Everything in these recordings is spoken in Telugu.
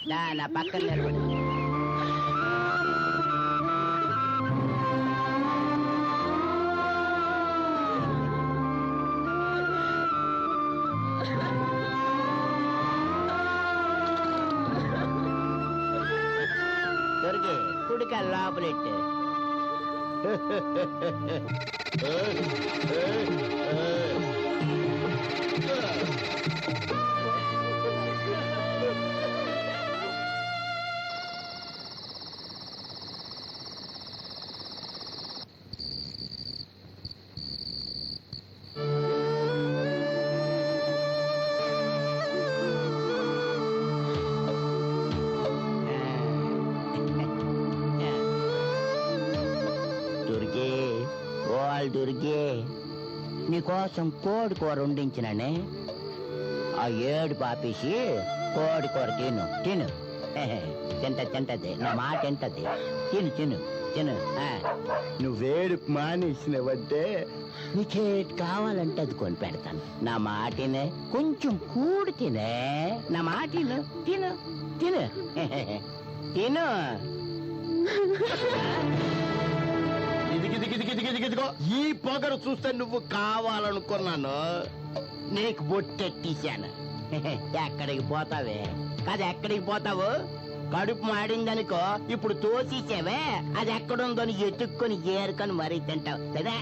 నా పక్కన నిలబడు. దొరికి కుడిక లోపలెట్టు. దొరికి నీకోసం కోడి కూర వండించిననే. ఆ ఏడు పాపేసి కోడి కూర తిను తిను. తింటది నా మాట తింటది. తిను తిను తిను. నువ్వేడు మానేసినవంటే నీకేటి కావాలంటే అది కొని పెడతాను. నా మాటినే కొంచెం కూడి తినే. నా మాట తిను తిను తిను తిను. ఈ పొగరు చూస్తే నువ్వు కావాలనుకున్నాను. నీకు బొట్టెట్టేశాను. ఎక్కడికి పోతావే అది? ఎక్కడికి పోతావు? కడుపు మాడిందనుకో, ఇప్పుడు తోసేసావే, అది ఎక్కడుందని ఎత్తుక్కొని ఏరుకొని మరీ తింటావు కదా.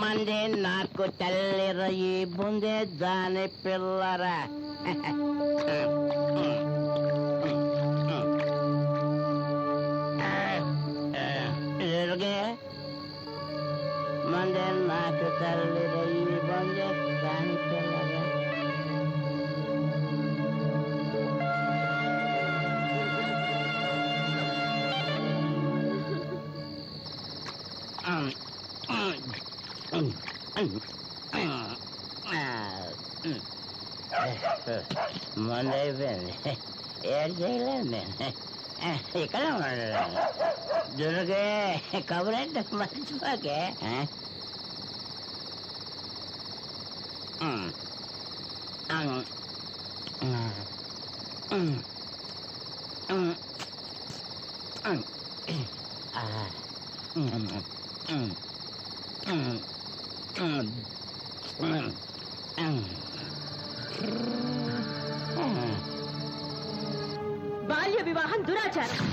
మందే నాకు తల్లిర ఈ బుందే దాని పిల్లరా. మందే నాకు తల్లిర ఈ బుందే దాని పిల్లరా. మందైపోయింది. ఏడు చేయలేదు నేను. ఇక్కడ ఉన్నాను. దుర్గే కబురంటే మర్చిపోకే. బాల్య వివాహం దురాచారం.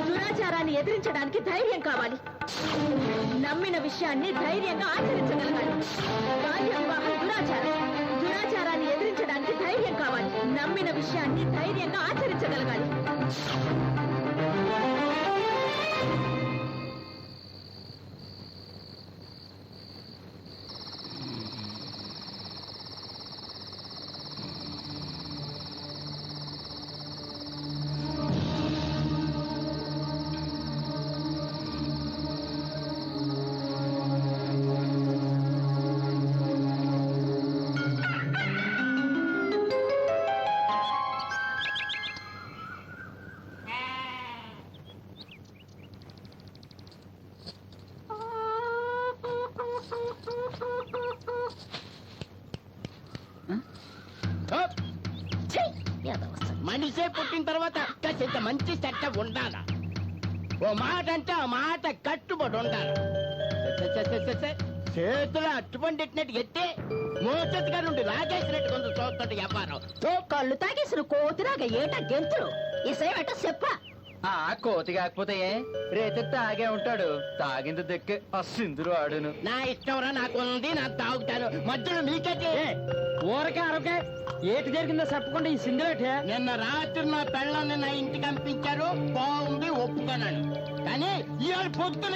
దురాచారాన్ని ఎదిరించడానికి ధైర్యం కావాలి. నమ్మిన విషయాన్ని ధైర్యంగా ఆచరించగలగాలి. బాల్య వివాహం దురాచారం. దురాచారాన్ని ఎదిరించడానికి ధైర్యం కావాలి. నమ్మిన విషయాన్ని ధైర్యంగా ఆచరించగలగాలి. మనిషే పుట్టిన తర్వాత కాసింత మంచి చట్ట ఉండాలా. ఓ మాట అంటే ఆ మాట కట్టుబడి ఉండాలి. చేతులు అట్టుబండిట్టినట్టు ఎత్తే మోసతిగా నుండి లాగేసినట్టు కొంచెం చూస్తుంటే వ్యాపారం. కళ్ళు తాగేసిన కోతిరాగా ఏట గెంతులు ఇసేట చెప్ప. ఆ కోతి కాకపోతే రేతి తాగే ఉంటాడు. తాగింది దెక్కే ఆ సింధురు ఆడును. నా ఇష్టంరా, నాకు ఉంది, నాకు తాగుతాను. మధ్యలో మీకైతే ఊరకే అరకే ఏటి జరిగిందో చెప్పకుండా ఈ సింధురేటే. నిన్న రాత్రి నా పెళ్ళాన్ని నా ఇంటికి పంపించారు. బాగుంది, ఒప్పుకున్నాను. కానీ ఇవాళ పొద్దున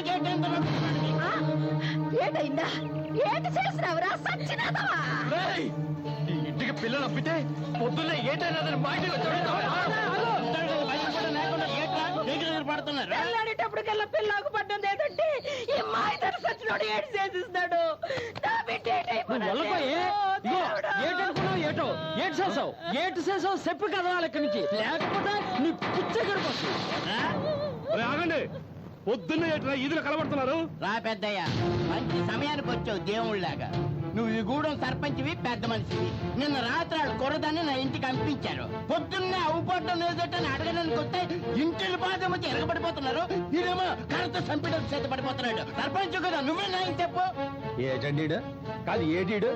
ఏటైందా? ఏటి చేసినావురా సచ్చినాదవా? ఇంటికి పిల్లలు అప్పితే పొద్దున్నే ఏటైనా మాటలు పడుతున్నారు. వెళ్ళాడేటప్పటికల్లా పిల్లకు పడ్డం ఏదంటే ఈ మాయతను సచ్చినోడు ఏడు చేసిస్తాడు. నా బిడ్డ ఏటో ఏటు చేసావు, ఏటు చేసావు చెప్పు కదా వాళ్ళ నుంచి. లేకపోతే నీ పుచ్చగడు ఆగండి. పొద్దున్న ఈదులు కలబడుతున్నారు. రా పెద్దయ్య, మంచి సమయానికి వచ్చావు దేవుళ్ళలాగా. నువ్వు ఈ గూడెం సర్పంచ్వి పెద్ద మనిషివి. నిన్న రాత్రి ఆడు కుర్రదాన్ని నా ఇంటికి పంపించారు. పొద్దున్నే అవుపడ్డం లేదటని అడగడానికి వస్తే ఇంటిని బాధ ఎరగబడిపోతున్నారు. ఇదేమో కరెంత చంపడం చేత పడిపోతున్నాడు. సర్పంచ్ కదా, నువ్వే న్యాయం చెప్పు. ఏటండీడు కాదు ఏటీడు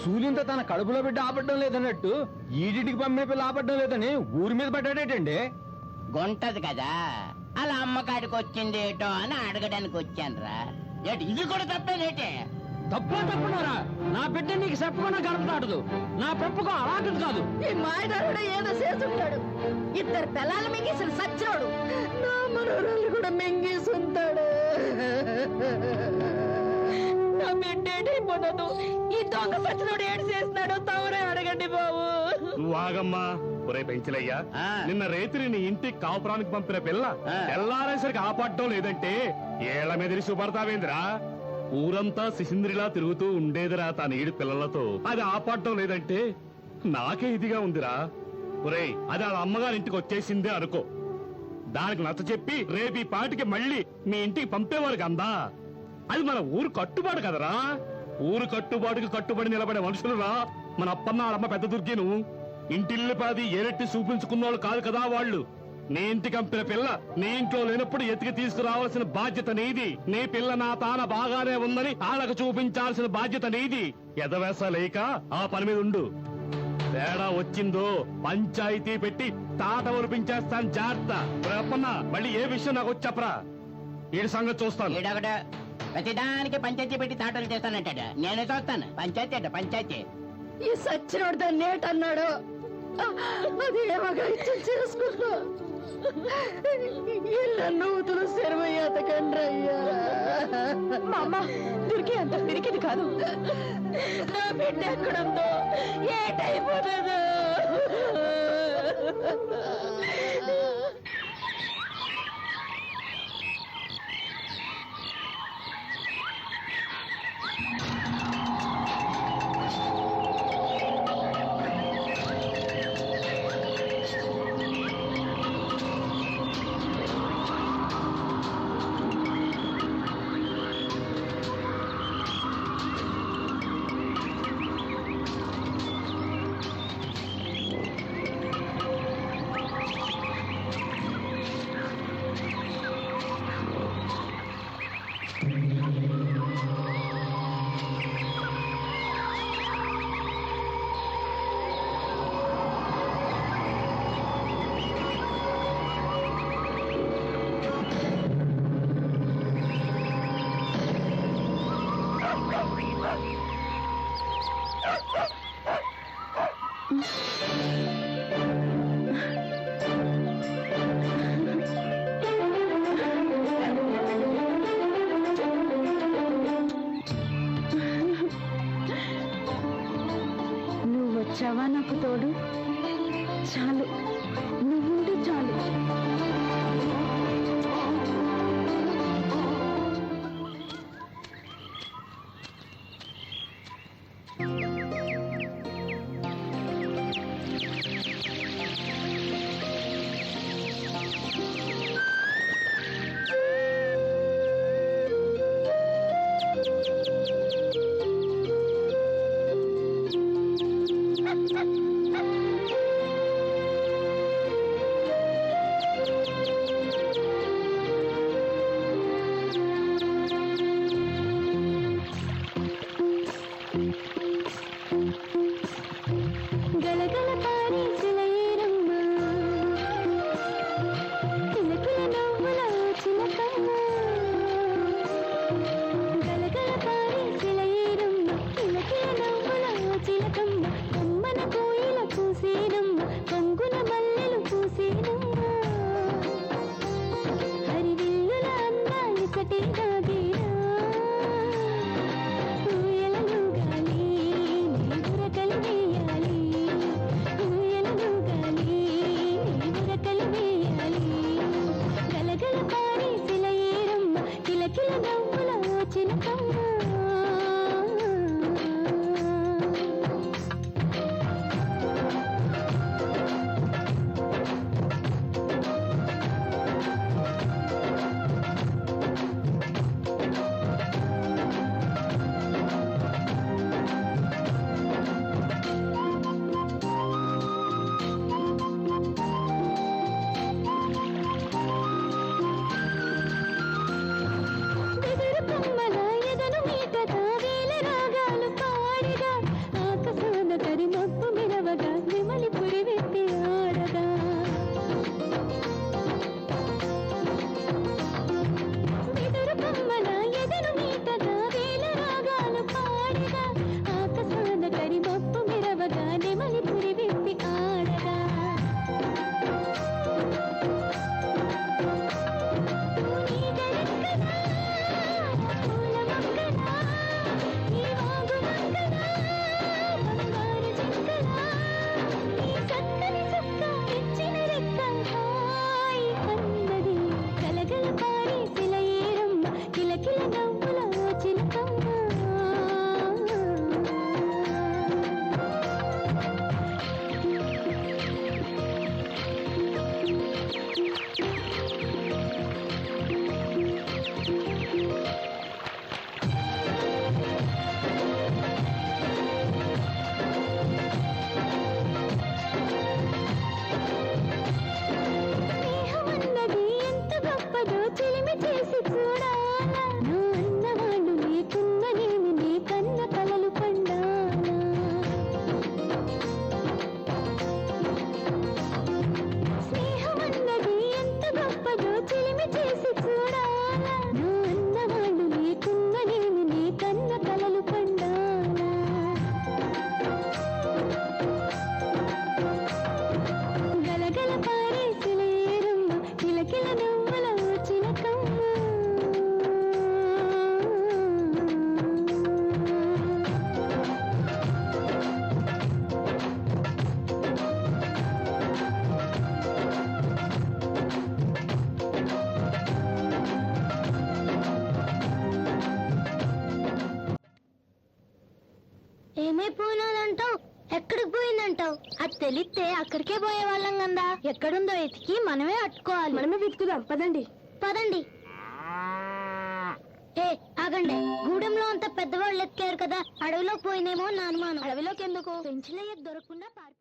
సూలింత తన కడుపులో బిడ్డ ఆపడ్డం లేదన్నట్టు ఈడిటికి పంపిన పిల్ల ఆపడ్డం లేదని ఊరి మీద పడ్డాడేటండి. గుంటది కదా, అలా అమ్మకాడికి వచ్చింది ఏటో అని అడగడానికి వచ్చానురా. ఏటి ఇది కూడా తప్పేనేటే? తప్పున్నారా? నా బిడ్డ నీకు చెప్పకుండా గడపదాడదు. నా పెంపకం అలాంటిది కాదు. ఈ మాయదారుడు ఏదో చేసుంటాడు. ఇద్దరు పిల్లలు మింగేసిన సచ్చినోడు నా మనోరాలు కూడా మింగేసుంటాడు. నా బిడ్డ ఏటైపోతాడు. ఈ దొంగ సచ్చినోడు ఏడు చేస్తున్నాడు. తమరే అడగండి బాబు. నువ్వు ఆగమ్మా. ఒరే పెంచలయ్యా, ఆ. నిన్న రేత్రి నీ ఇంటికి కాపురానికి పంపిన పిల్ల ఆ. తెల్లారేసరికి ఆపడ్డం లేదంటే ఏళ్ల మీద శుభర్తావేంద్రా? ఊరంతా శిశింద్రిలా తిరుగుతూ ఉండేదిరా తన ఈడు పిల్లలతో. అది ఆపడ్డం లేదంటే నాకే ఇదిగా ఉందిరా. ఒరేయ్, అది వాళ్ళ అమ్మగారి ఇంటికి వచ్చేసిందే అనుకో. దానికి నచ్చ చెప్పి రేపు ఈ పాటికి మళ్ళీ మీ ఇంటికి పంపేవారు కందా. అది మన ఊరు కట్టుబాటు కదరా. ఊరు కట్టుబాటుకి కట్టుబడి నిలబడే మనుషులురా మన అప్పన్న వాళ్ళమ్మ పెద్ద దుర్గిను. ఇంటిల్లి పాది ఏరెట్టి చూపించుకున్నోళ్ళు కాదు కదా వాళ్ళు. నీ ఇంటి కంపిన పిల్ల నీ ఇంట్లో లేనప్పుడు ఎతికి తీసుకురావాల్సిన బాధ్యత నీది. నీ పిల్ల నా తాన బాగానే ఉందని వాళ్ళకు చూపించాల్సిన బాధ్యత నీది. ఎదవేస లేక ఆ పని మీద ఉండు. తేడా వచ్చిందో పంచాయతీ పెట్టి తాట ఒలిపించేస్తాను. జాగ్రత్త. అప్పన్న మళ్ళీ ఏ విషయం నాకు వచ్చి చెప్పరా. ఈ సంగతి చూస్తాను. ఈడొకడు ప్రతిదానికి పంచాయతీ పెట్టి తాటలు చేస్తానంటాడు. నేనే చూస్తాను. పంచాయతీ అట పంచాయతీ. ఈ సచ్చినోడు దాన్ని ఏటన్నాడు. అది ఏమగా ఇచ్చి చేసుకున్నా ఇళ్ళ నూతులు శరవయ్యాతకండ్రి అయ్యా. మా అమ్మ దొరికి అంత పిరికిది కాదు. నా బిడ్డ ఎక్కడుందో ఏటైపోతుందో. వచ్చావా నాకు తోడు? చాలు, నువ్వుంటే చాలు. ఏమైపోయినదంటావు? ఎక్కడికి పోయిందంటావు? అది తెలిస్తే అక్కడికే పోయేవాళ్ళం కదా. ఎక్కడుందో ఎతికి మనమే అట్టుకోవాలి. మనమే వెతుకుదాం. పదండి పదండి. ఏ ఆగండి, గూడెంలో అంత పెద్దవాళ్ళు ఎత్తారు కదా, అడవిలో పోయినేమో నా అనుమానం. అడవిలోకి ఎందుకు? పెంచులయ్యకు దొరకకుండా పారిపో.